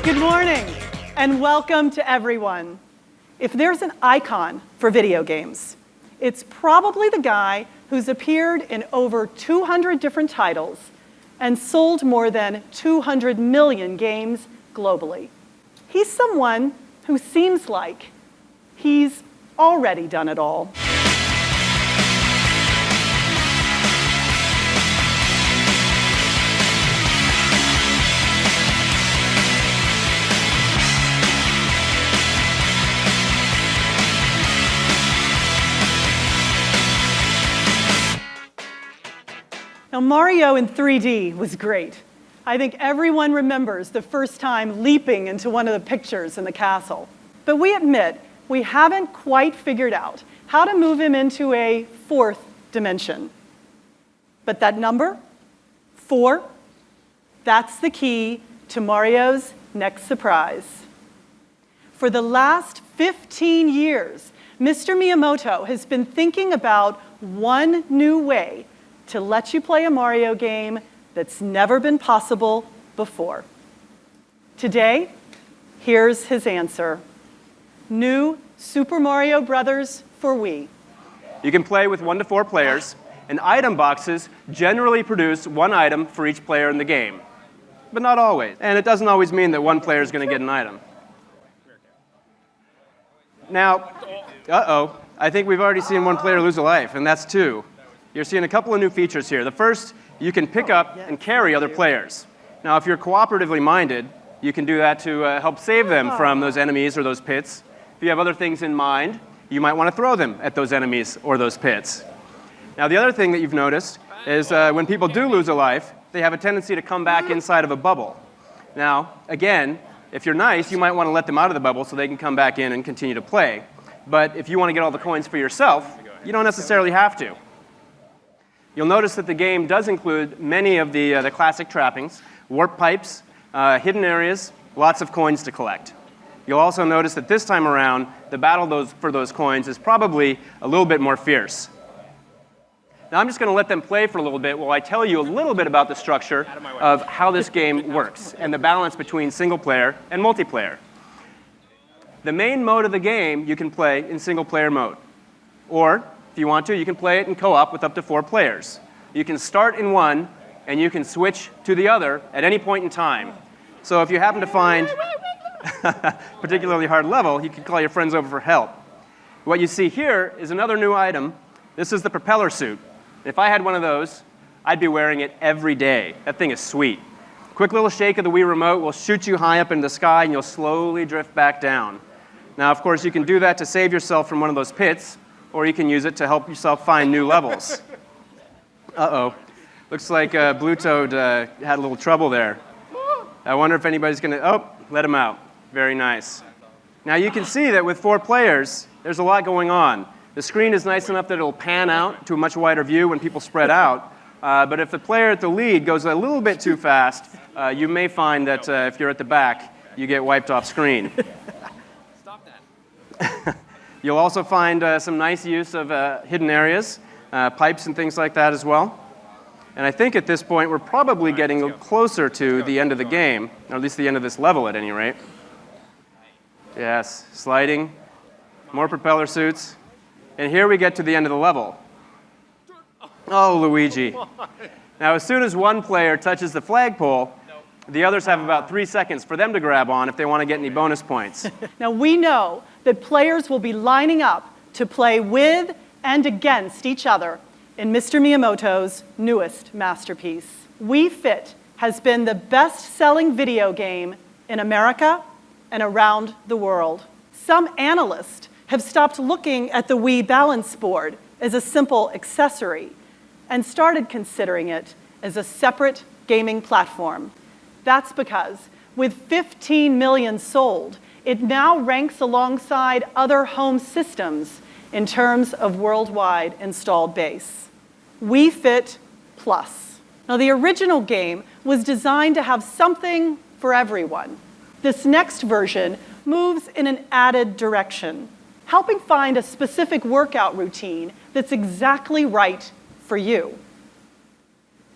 Good morning, and welcome to everyone. If there's an icon for video games, it's probably the guy who's appeared in over 200 different titles and sold more than 200 million games globally. He's someone who seems like he's already done it all. Now, Mario in 3D was great. I think everyone remembers the first time leaping into one of the pictures in the castle. But we admit we haven't quite figured out how to move him into a fourth dimension. But that number, 4, that's the key to Mario's next surprise. For the last 15 years, Mr. Miyamoto has been thinking about one new way to let you play a Mario game that's never been possible before. Today, here's his answer. New Super Mario Bros. For Wii. You can play with 1 to 4 players, and item boxes generally produce 1 item for each player in the game. But not always. And it doesn't always mean that 1 player is going to get an item. Now, I think we've already seen 1 player lose a life, and that's 2. You're seeing a couple of new features here. The first, you can pick up and carry other players. Now, if you're cooperatively minded, you can do that to help save them from those enemies or those pits. If you have other things in mind, you might want to throw them at those enemies or those pits. Now, the other thing that you've noticed is when people do lose a life, they have a tendency to come back inside of a bubble. Now, again, if you're nice, you might want to let them out of the bubble so they can come back in and continue to play. But if you want to get all the coins for yourself, you don't necessarily have to. You'll notice that the game does include many of the classic trappings, warp pipes, hidden areas, lots of coins to collect. You'll also notice that this time around, the battle for those coins is probably a little bit more fierce. Now I'm just going to let them play for a little bit while I tell you a little bit about the structure of how this game works and the balance between single player and multiplayer. The main mode of the game you can play in single player mode. Or, if you want to, you can play it in co-op with up to 4 players. You can start in one, and you can switch to the other at any point in time. So if you happen to find a particularly hard level, you can call your friends over for help. What you see here is another new item. This is the propeller suit. If I had one of those, I'd be wearing it every day. That thing is sweet. Quick little shake of the Wii remote will shoot you high up in the sky, and you'll slowly drift back down. Now, of course, you can do that to save yourself from one of those pits, or you can use it to help yourself find new levels. Looks like Blue Toad had a little trouble there. I wonder if anybody's going to, let him out. Very nice. Now you can see that with 4 players, there's a lot going on. The screen is nice enough that it'll pan out to a much wider view when people spread out. But if the player at the lead goes a little bit too fast, you may find that if you're at the back, you get wiped off screen. Stop that. You'll also find some nice use of hidden areas, pipes and things like that as well. And I think at this point we're probably getting closer to the end of the game, or at least the end of this level at any rate. Yes, sliding, more propeller suits, and here we get to the end of the level. Oh, Luigi. Now as soon as 1 player touches the flagpole, the others have about 3 seconds for them to grab on if they want to get any bonus points. Now we know that players will be lining up to play with and against each other in Mr. Miyamoto's newest masterpiece. Wii Fit has been the best-selling video game in America and around the world. Some analysts have stopped looking at the Wii balance board as a simple accessory and started considering it as a separate gaming platform. That's because with 15 million sold, it now ranks alongside other home systems in terms of worldwide installed base. Wii Fit Plus. Now, the original game was designed to have something for everyone. This next version moves in an added direction, helping find a specific workout routine that's exactly right for you.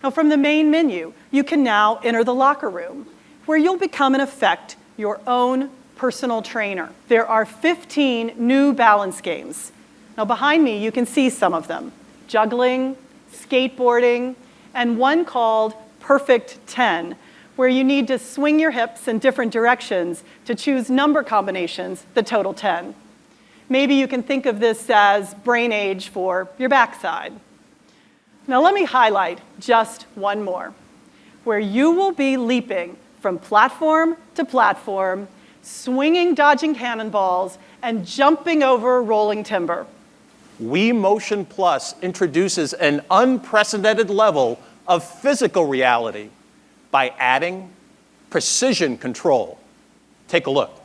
Now, from the main menu, you can now enter the locker room, where you'll become, in effect, your own personal trainer. There are 15 new balance games. Now behind me, you can see some of them: juggling, skateboarding, and one called Perfect 10, where you need to swing your hips in different directions to choose number combinations that total 10. Maybe you can think of this as brain age for your backside. Now let me highlight just one more, where you will be leaping from platform to platform, swinging, dodging cannonballs, and jumping over rolling timber. Wii Motion Plus introduces an unprecedented level of physical reality by adding precision control. Take a look.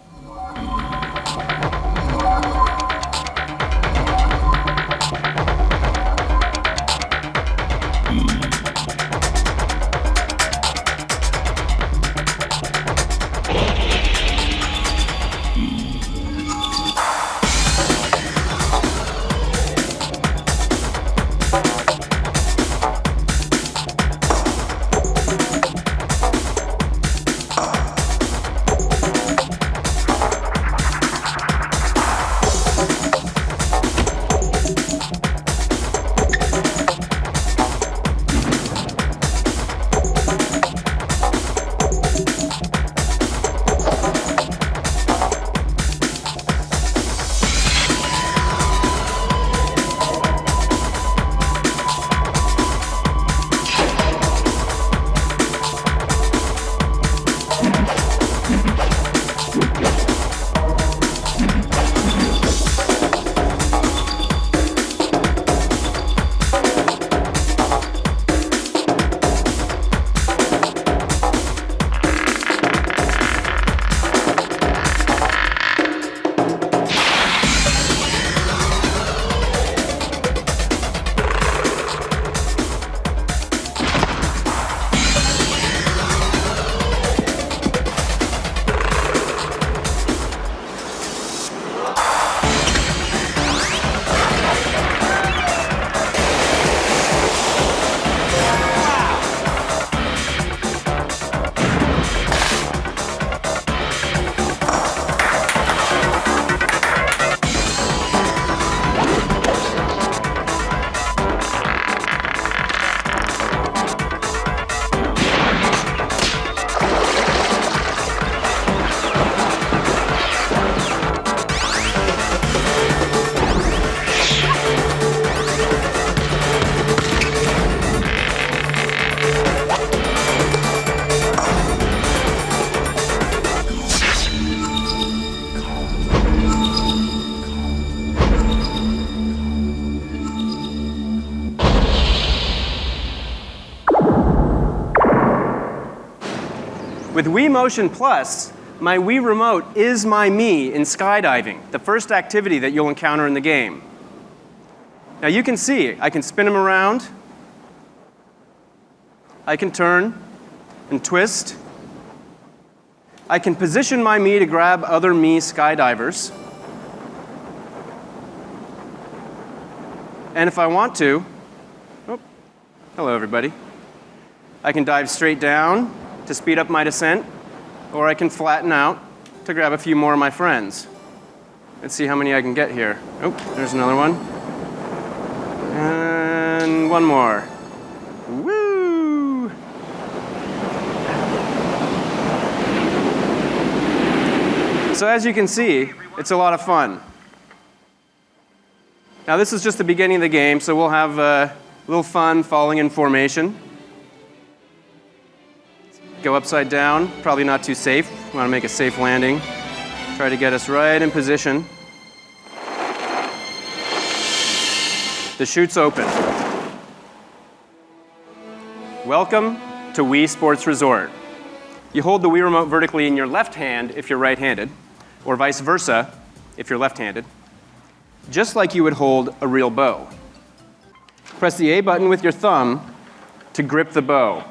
With Wii Motion Plus, my Wii Remote is my me in skydiving, the first activity that you'll encounter in the game. Now you can see, I can spin him around, I can turn and twist, I can position my me to grab other me skydivers, and if I want to, oh, hello everybody, I can dive straight down to speed up my descent, or I can flatten out to grab a few more of my friends. Let's see how many I can get here. Oh, there's another one. And one more. Woo! So as you can see, it's a lot of fun. Now this is just the beginning of the game, so we'll have a little fun falling in formation. Go upside down, probably not too safe. We want to make a safe landing. Try to get us right in position. The chute's open. Welcome to Wii Sports Resort. You hold the Wii Remote vertically in your left hand if you're right-handed, or vice versa if you're left-handed, just like you would hold a real bow. Press the A button with your thumb to grip the bow.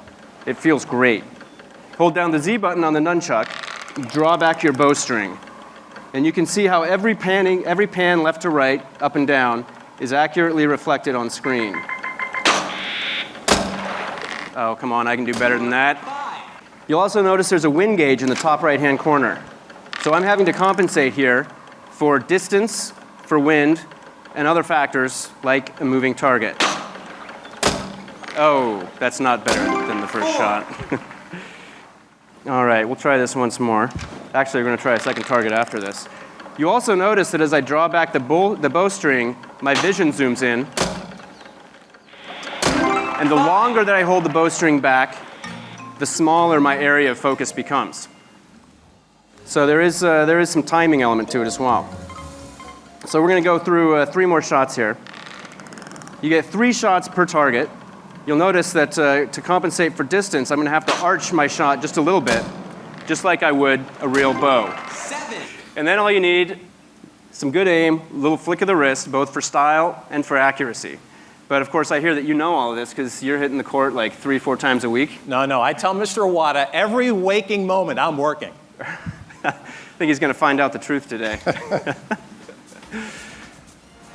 It feels great. Hold down the Z button on the nunchuck, draw back your bowstring. And you can see how every pan left to right, up and down, is accurately reflected on screen. Oh, come on, I can do better than that. You'll also notice there's a wind gauge in the top right-hand corner. So I'm having to compensate here for distance, for wind, and other factors like a moving target. Oh, that's not better than the first shot. All right, we'll try this once more. Actually, we're going to try a second target after this. You also notice that as I draw back the bowstring, my vision zooms in. And the longer that I hold the bowstring back, the smaller my area of focus becomes. So there is some timing element to it as well. So we're going to go through 3 more shots here. You get 3 shots per target. You'll notice that to compensate for distance, I'm going to have to arch my shot just a little bit, just like I would a real bow. 7. And then all you need, some good aim, a little flick of the wrist, both for style and for accuracy. But of course, I hear that you know all of this because you're hitting the court like 3-4 times a week. No, I tell Mr. Iwata every waking moment I'm working. I think he's going to find out the truth today.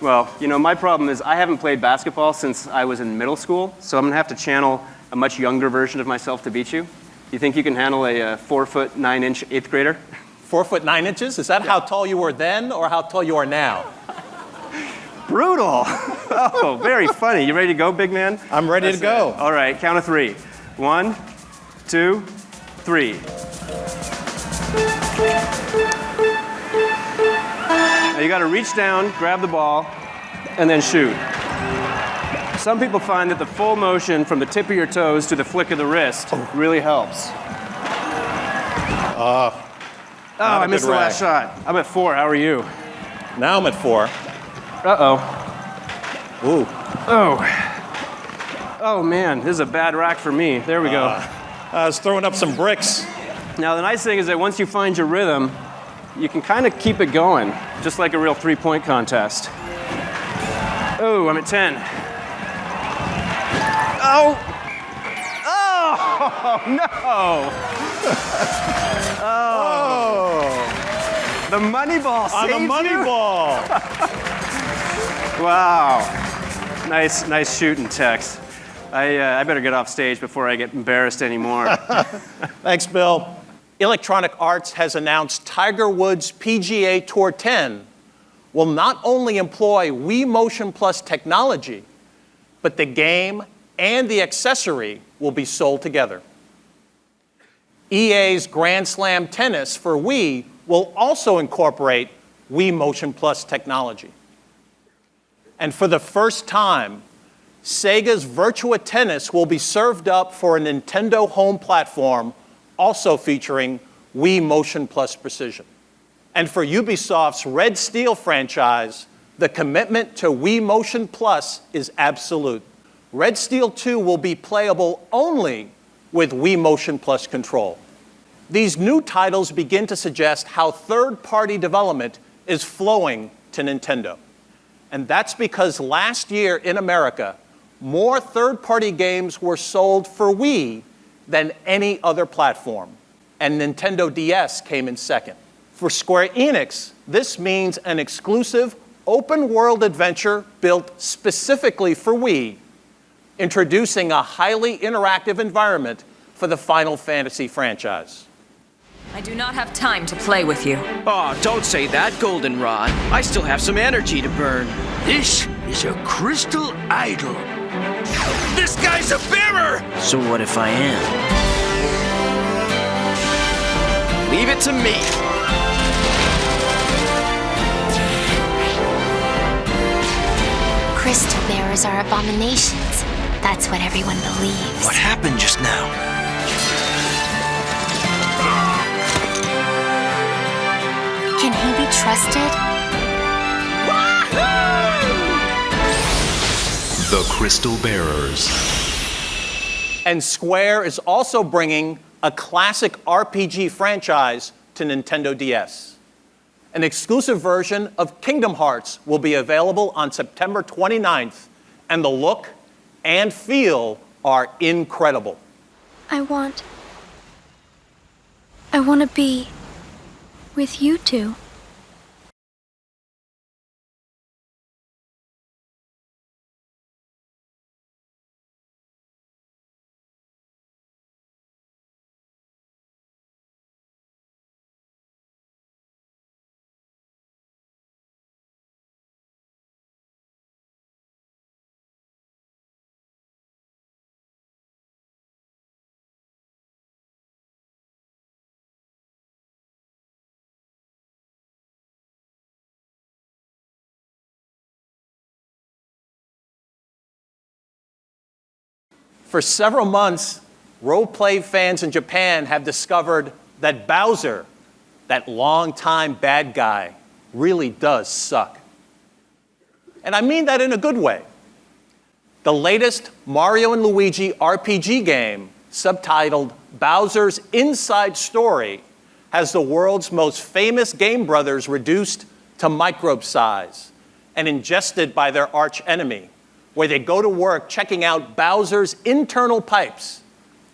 Well, you know, my problem is I haven't played basketball since I was in middle school, so I'm going to have to channel a much younger version of myself to beat you. You think you can handle a 4'9" 8th grader? 4 foot 9 inches? Is that how tall you were then or how tall you are now? Brutal. Oh, very funny. You ready to go, big man? I'm ready to go. All right, count of 3. 1, 2, 3. Now you got to reach down, grab the ball, and then shoot. Some people find that the full motion from the tip of your toes to the flick of the wrist really helps. I missed the last shot. I'm at 4. How are you? Now I'm at 4. Uh-oh. Ooh. Oh, man, this is a bad rack for me. There we go. I was throwing up some bricks. Now, the nice thing is that once you find your rhythm, you can kind of keep it going, just like a real 3-point contest. Oh, I'm at 10. Oh! Oh, no! Oh! The money ball saved On the money you? ball! Wow. Nice shooting, Tex. I better get off stage before I get embarrassed anymore. Thanks, Bill. Electronic Arts has announced Tiger Woods PGA Tour 10 will not only employ Wii Motion Plus technology, but the game and the accessory will be sold together. EA's Grand Slam Tennis for Wii will also incorporate Wii Motion Plus technology. And for the first time, Sega's Virtua Tennis will be served up for a Nintendo home platform, also featuring Wii Motion Plus Precision. And for Ubisoft's Red Steel franchise, the commitment to Wii Motion Plus is absolute. Red Steel 2 will be playable only with Wii Motion Plus control. These new titles begin to suggest how third-party development is flowing to Nintendo. And that's because last year in America, more third-party games were sold for Wii than any other platform. And Nintendo DS came in second. For Square Enix, this means an exclusive open-world adventure built specifically for Wii, introducing a highly interactive environment for the Final Fantasy franchise. I do not have time to play with you. Oh, don't say that, Goldenrod. I still have some energy to burn. This is a crystal idol. This guy's a bearer! So what if I am? Leave it to me. Crystal bearers are abominations. That's what everyone believes. What happened just now? Can he be trusted? The Crystal Bearers. And Square is also bringing a classic RPG franchise to Nintendo DS. An exclusive version of Kingdom Hearts will be available on September 29th, and the look and feel are incredible. I want to be with you two. For several months, role-play fans in Japan have discovered that Bowser, that longtime bad guy, really does suck. And I mean that in a good way. The latest Mario and Luigi RPG game, subtitled Bowser's Inside Story, has the world's most famous game brothers reduced to microbe size and ingested by their arch enemy, where they go to work checking out Bowser's internal pipes.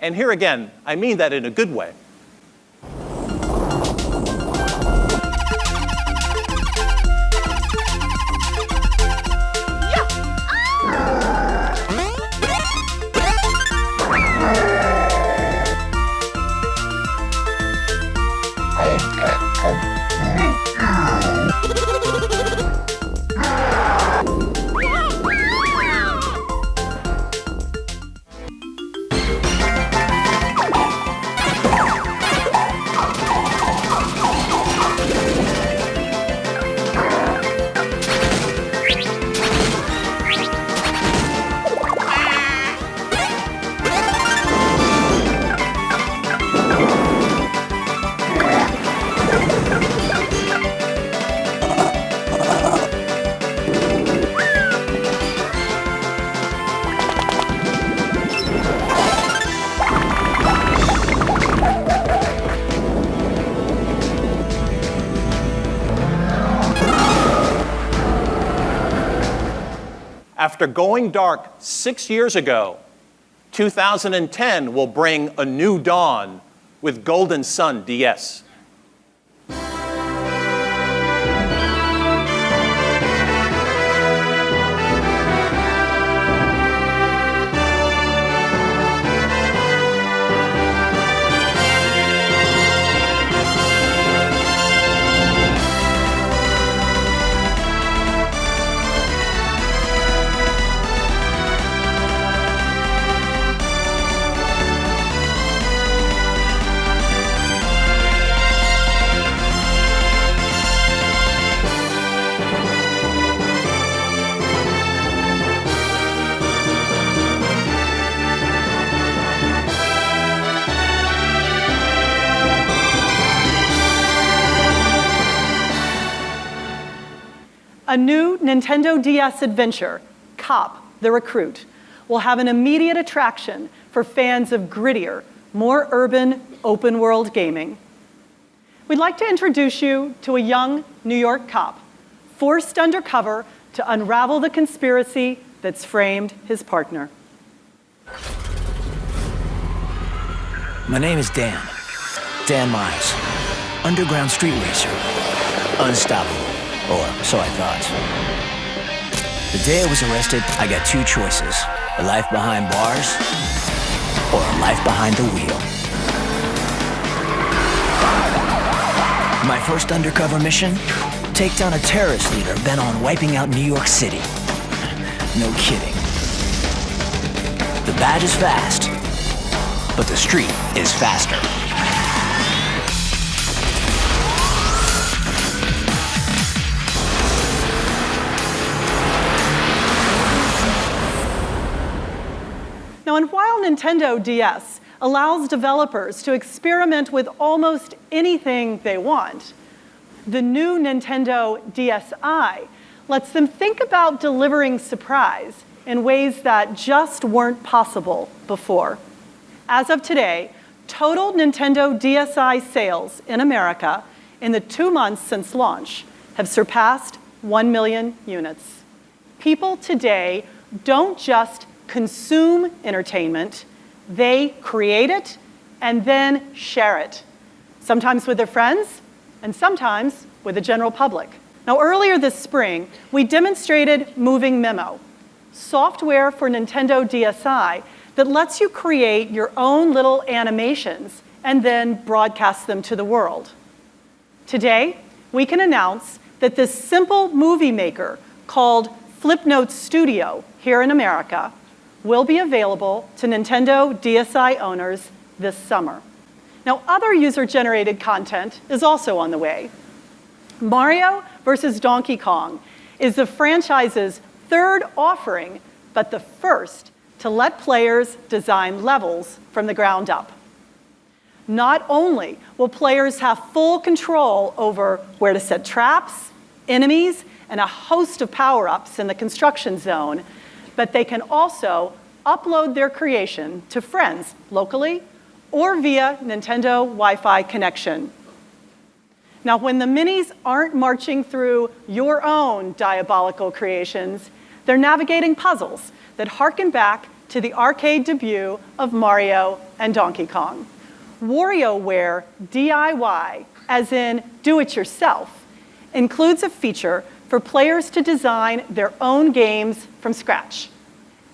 And here again, I mean that in a good way. After going dark 6 years ago, 2010 will bring a new dawn with Golden Sun DS. A new Nintendo DS adventure, C.O.P. The Recruit, will have an immediate attraction for fans of grittier, more urban, open-world gaming. We'd like to introduce you to a young New York cop, forced undercover to unravel the conspiracy that's framed his partner. My name is Dan. Dan Miles. Underground street racer. Unstoppable. Or so I thought. The day I was arrested, I got two choices. A life behind bars, or a life behind the wheel. My first undercover mission? Take down a terrorist leader bent on wiping out New York City. No kidding. The badge is fast, but the street is faster. Now, and while Nintendo DS allows developers to experiment with almost anything they want, the new Nintendo DSi lets them think about delivering surprise in ways that just weren't possible before. As of today, total Nintendo DSi sales in America in the 2 months since launch have surpassed 1 million units. People today don't just consume entertainment, they create it and then share it, sometimes with their friends and sometimes with the general public. Now, earlier this spring, we demonstrated Moving Memo, software for Nintendo DSi that lets you create your own little animations and then broadcast them to the world. Today, we can announce that this simple movie maker called Flipnote Studio here in America will be available to Nintendo DSi owners this summer. Now, other user-generated content is also on the way. Mario vs. Donkey Kong is the franchise's third offering, but the first to let players design levels from the ground up. Not only will players have full control over where to set traps, enemies, and a host of power-ups in the construction zone, but they can also upload their creation to friends locally or via Nintendo Wi-Fi connection. Now, when the minis aren't marching through your own diabolical creations, they're navigating puzzles that harken back to the arcade debut of Mario and Donkey Kong. WarioWare DIY, as in do-it-yourself, includes a feature for players to design their own games from scratch.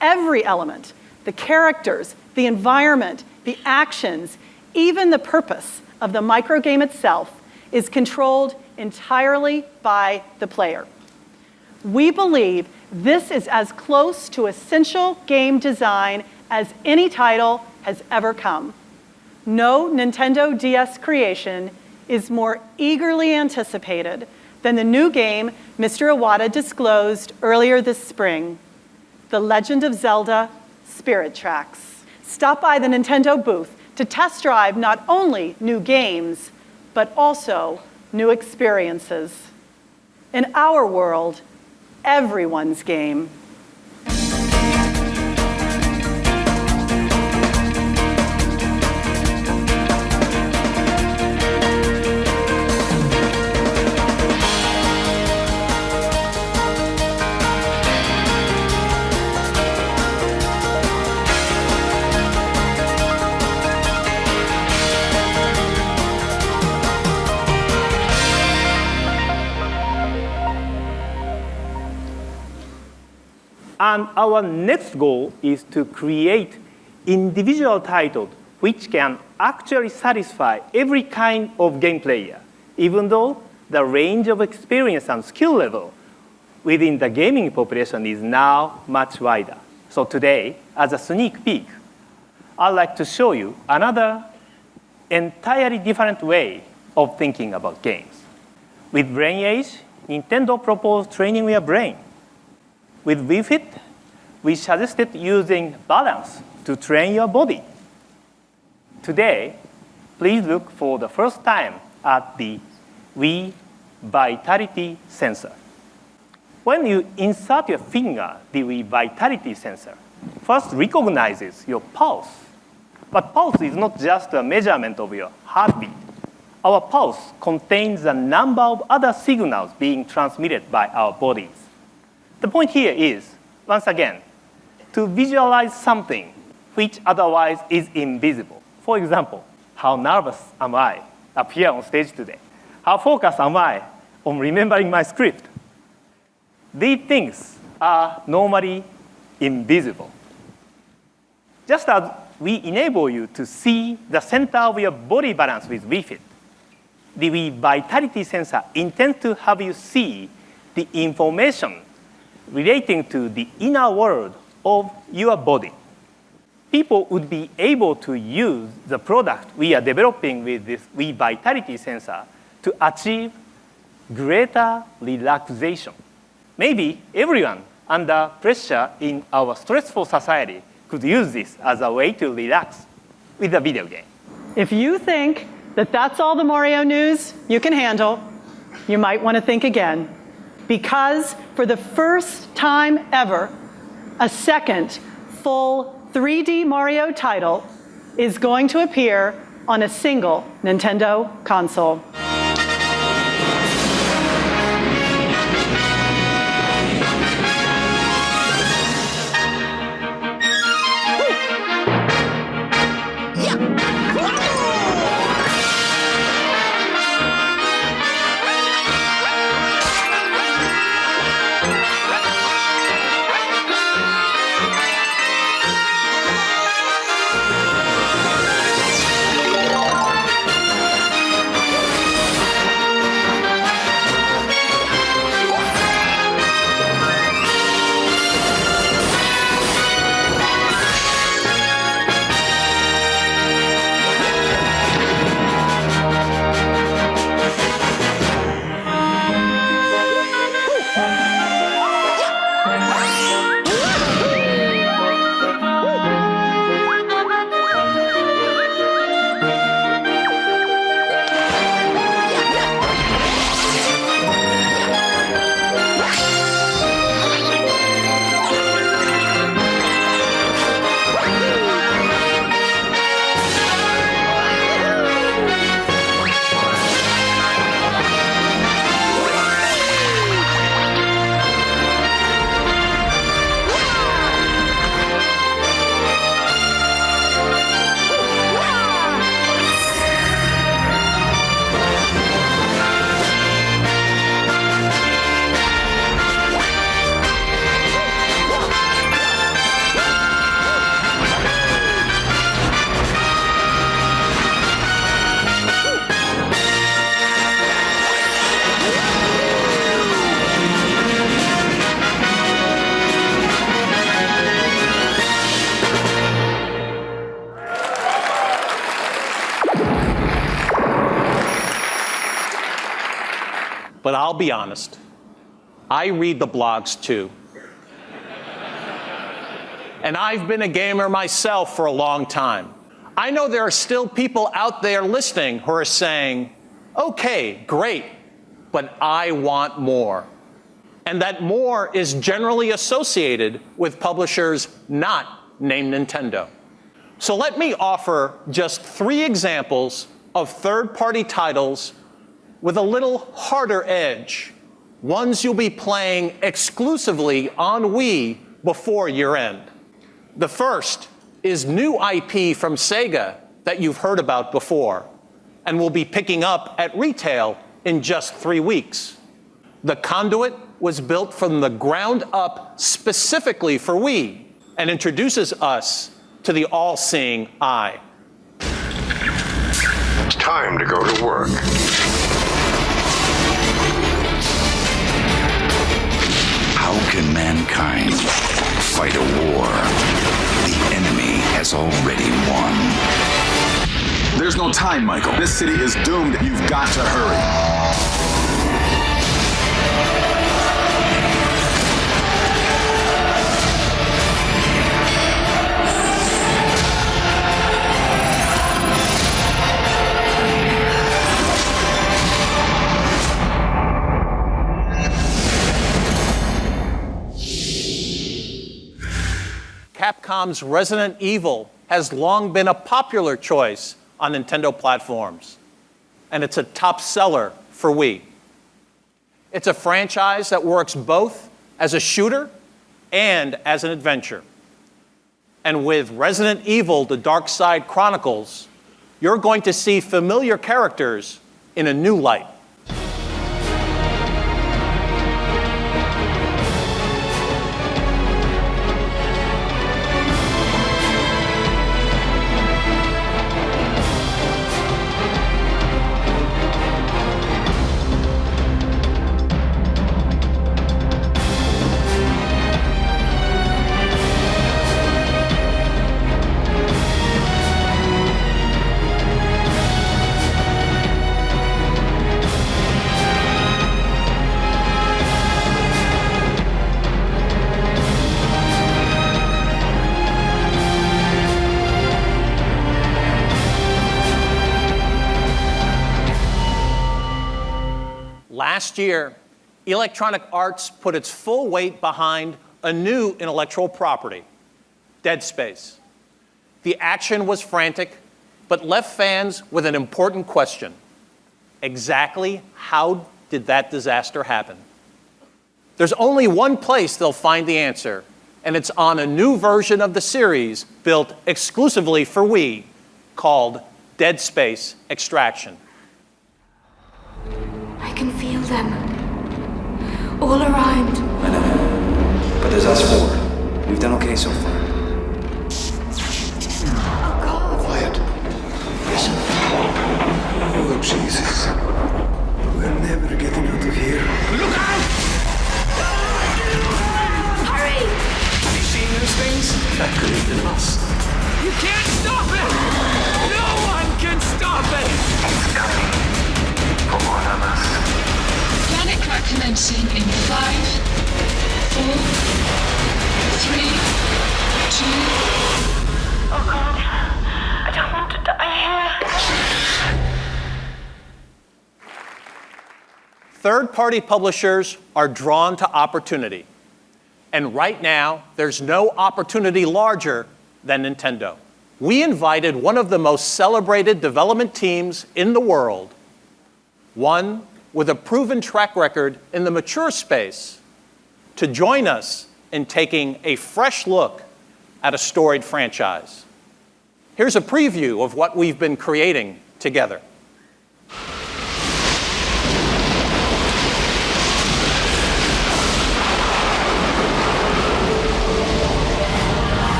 Every element, the characters, the environment, the actions, even the purpose of the microgame itself is controlled entirely by the player. We believe this is as close to essential game design as any title has ever come. No Nintendo DS creation is more eagerly anticipated than the new game Mr. Iwata disclosed earlier this spring, The Legend of Zelda: Spirit Tracks. Stop by the Nintendo booth to test drive not only new games, but also new experiences. In our world, everyone's game. And our next goal is to create individual titles which can actually satisfy every kind of game player, even though the range of experience and skill level within the gaming population is now much wider. So today, as a sneak peek, I'd like to show you another entirely different way of thinking about games. With Brain Age, Nintendo proposed training your brain. With Wii Fit, we suggested using balance to train your body. Today, please look for the first time at the Wii Vitality Sensor. When you insert your finger, the Wii Vitality Sensor first recognizes your pulse. But pulse is not just a measurement of your heartbeat. Our pulse contains a number of other signals being transmitted by our bodies. The point here is, once again, to visualize something which otherwise is invisible. For example, how nervous am I up here on stage today? How focused am I on remembering my script? These things are normally invisible. Just as we enable you to see the center of your body balance with Wii Fit, the Wii Vitality Sensor intends to have you see the information relating to the inner world of your body. People would be able to use the product we are developing with this Wii Vitality Sensor to achieve greater relaxation. Maybe everyone under pressure in our stressful society could use this as a way to relax with a video game. If you think that that's all the Mario news you can handle, you might want to think again. Because for the first time ever, a second full 3D Mario title is going to appear on a single Nintendo console. But I'll be honest, I read the blogs too. And I've been a gamer myself for a long time. I know there are still people out there listening who are saying, okay, great, but I want more. And that more is generally associated with publishers not named Nintendo. So let me offer just 3 examples of third-party titles with a little harder edge, ones you'll be playing exclusively on Wii before year end. The first is new IP from Sega that you've heard about before and will be picking up at retail in just 3 weeks. The Conduit was built from the ground up specifically for Wii and introduces us to the all-seeing eye. It's time to go to work. How can mankind fight a war the enemy has already won? There's no time, Michael. This city is doomed. You've got to hurry. Capcom's Resident Evil has long been a popular choice on Nintendo platforms, and it's a top seller for Wii. It's a franchise that works both as a shooter and as an adventure. And with Resident Evil: The Darkside Chronicles, you're going to see familiar characters in a new light. Last year, Electronic Arts put its full weight behind a new intellectual property, Dead Space. The action was frantic, but left fans with an important question. Exactly how did that disaster happen? There's only one place they'll find the answer, and it's on a new version of the series built exclusively for Wii called Dead Space Extraction. I can feel them. All around. I know. But there's us 4. We've done okay so far. Oh, God. Quiet. Listen. Oh, Jesus. We're never getting out of here. Look out! Hurry! Have you seen those things? That could have been us. You can't stop it! No one can stop it! It's coming. For all of us. Panic crack commencing in 5, 4, 3, 2. Oh, God. I don't want to die here. Third-party publishers are drawn to opportunity. And right now, there's no opportunity larger than Nintendo. We invited one of the most celebrated development teams in the world, one with a proven track record in the mature space, to join us in taking a fresh look at a storied franchise. Here's a preview of what we've been creating together.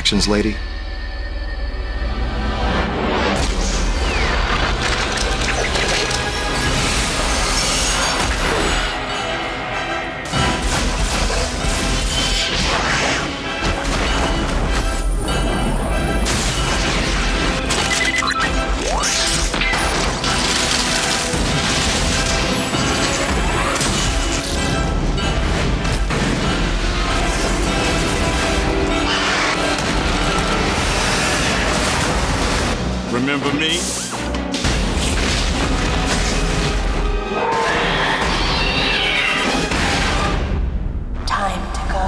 actions, lady? Remember me? Time to go.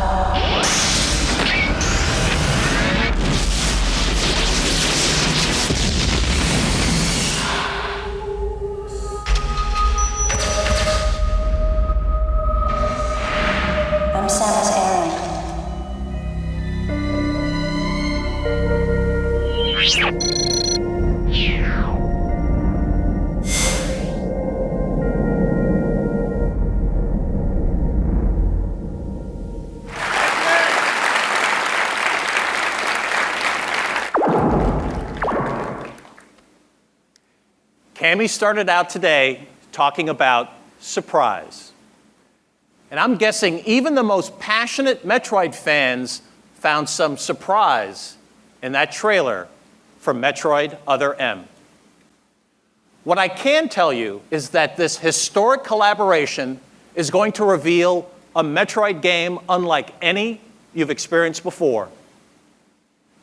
I'm Samus Aran. Cammy started out today talking about surprise. And I'm guessing even the most passionate Metroid fans found some surprise in that trailer for Metroid Other M. What I can tell you is that this historic collaboration is going to reveal a Metroid game unlike any you've experienced before.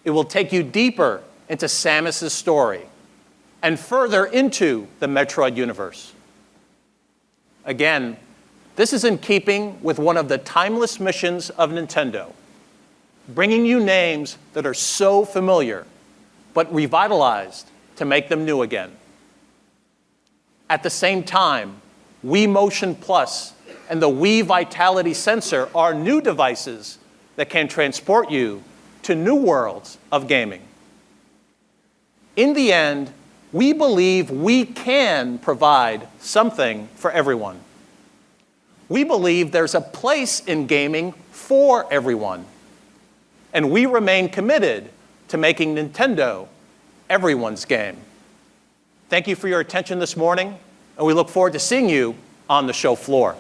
It will take you deeper into Samus's story and further into the Metroid universe. Again, this is in keeping with one of the timeless missions of Nintendo, bringing you names that are so familiar, but revitalized to make them new again. At the same time, Wii Motion Plus and the Wii Vitality Sensor are new devices that can transport you to new worlds of gaming. In the end, we believe we can provide something for everyone. We believe there's a place in gaming for everyone. And we remain committed to making Nintendo everyone's game. Thank you for your attention this morning, and we look forward to seeing you on the show floor.